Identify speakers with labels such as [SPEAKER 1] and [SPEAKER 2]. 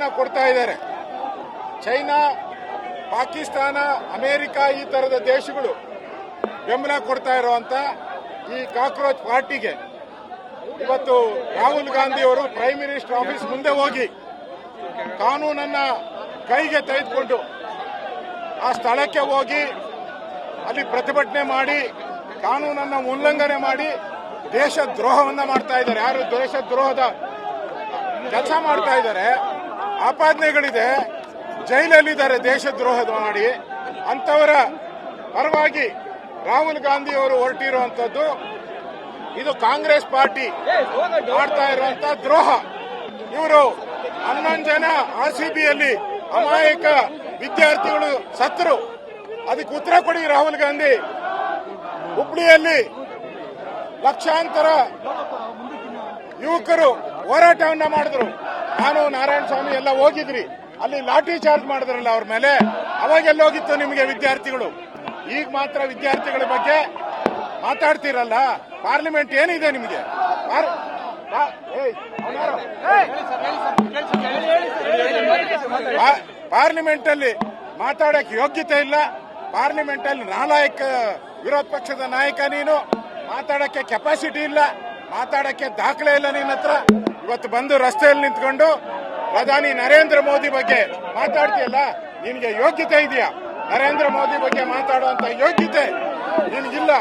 [SPEAKER 1] ಬೆಂಬಲವನ್ನ ಕೊಡ್ತಾ ಇದ್ದಾರೆ. China, Pakistan, America ಈ ತರದ ದೇಶಗಳು ಬೆಂಬಲ ಕೊಡ್ತಾ ಇರುವಂತ ಈ ಕಾಕ್ರೋಚ್ ಪಾರ್ಟಿಗೆ ಇವತ್ತು ರಾಹುಲ್ ಗಾಂಧಿ ಅವರು ಪ್ರೈಮ್ ಮಿನಿಸ್ಟರ್ ಆಫೀಸ್ ಮುಂದೆ ಹೋಗಿ ಕಾನೂನನ್ನ ಕೈಗೆ ತೆಗೆದುಕೊಂಡು ಆ ಸ್ಥಳಕ್ಕೆ ಹೋಗಿ ಅಲ್ಲಿ ಪ್ರತಿಭಟನೆ ಮಾಡಿ ಕಾನೂನನ್ನ ಉಲ್ಲಂಘನೆ ಮಾಡಿ ದೇಶ ದ್ರೋಹವನ್ನ ಮಾಡ್ತಾ ಇದ್ದಾರೆ. ಯಾರು ದೇಶ ದ್ರೋಹದ ಕೆಲಸ ಮಾಡ್ತಾ ಇದ್ದಾರೆ, ಆಪಾದನೆಗಳಿದೆ, ಜೈಲಲ್ಲಿದ್ದಾರೆ ದೇಶ ದ್ರೋಹದ ಮಾಡಿ. ಅಂತವರ ಪರವಾಗಿ ರಾಹುಲ್ ಗಾಂಧಿ ಅವರು ಹೊರಟಿರುವಂತದ್ದು ಇದು ಕಾಂಗ್ರೆಸ್ ಪಾರ್ಟಿ ಮಾಡ್ತಾ ಇರುವಂತ ದ್ರೋಹ. ಇವರು 11 ಜನ RCBಯಲ್ಲಿ ಅಮಾಯಕ ವಿದ್ಯಾರ್ಥಿಗಳು ಸತ್ತರು. ಅದಕ್ಕೆ ಉತ್ತರ ಕೊಡಿ ರಾಹುಲ್ ಗಾಂಧಿ. ಹುಬ್ಳಿಯಲ್ಲಿ ಲಕ್ಷಾಂತರ ಯುವಕರು ಹೋರಾಟವನ್ನ ಮಾಡಿದ್ರು. ನಾನು ನಾರಾಯಣ ಸ್ವಾಮಿ ಎಲ್ಲ ಹೋಗಿದ್ರಿ, ಅಲ್ಲಿ ಲಾಠಿ ಚಾರ್ಜ್ ಮಾಡಿದ್ರಲ್ಲ ಅವ್ರ ಮೇಲೆ. ಅವಾಗೆಲ್ಲ ಹೋಗಿತ್ತು ನಿಮಗೆ ವಿದ್ಯಾರ್ಥಿಗಳು? ಈಗ ಮಾತ್ರ ವಿದ್ಯಾರ್ಥಿಗಳ ಬಗ್ಗೆ ಮಾತಾಡ್ತಿರಲ್ಲ. ಪಾರ್ಲಿಮೆಂಟ್ ಏನಿದೆ ನಿಮಗೆ? ಪಾರ್ಲಿಮೆಂಟ್ ಅಲ್ಲಿ ಮಾತಾಡಕ್ಕೆ ಯೋಗ್ಯತೆ ಇಲ್ಲ. ಪಾರ್ಲಿಮೆಂಟ್ ಅಲ್ಲಿ ನಾಲಾಯಕ ವಿರೋಧ ಪಕ್ಷದ ನಾಯಕ ನೀನು. ಮಾತಾಡಕ್ಕೆ ಕೆಪಾಸಿಟಿ ಇಲ್ಲ, ಮಾತಾಡಕ್ಕೆ ದಾಖಲೆ ಇಲ್ಲ ನಿನ್ನ ಹತ್ರ. ಇವತ್ತು ಬಂದು ರಸ್ತೆಯಲ್ಲಿ ನಿಂತ್ಕೊಂಡು ಪ್ರಧಾನಿ ನರೇಂದ್ರ ಮೋದಿ ಬಗ್ಗೆ ಮಾತಾಡ್ತೀಯಲ್ಲ, ನಿನಗೆ ಯೋಗ್ಯತೆ ಇದೆಯಾ? ನರೇಂದ್ರ ಮೋದಿ ಬಗ್ಗೆ ಮಾತಾಡುವಂತ ಯೋಗ್ಯತೆ ನಿನಗಿಲ್ಲ.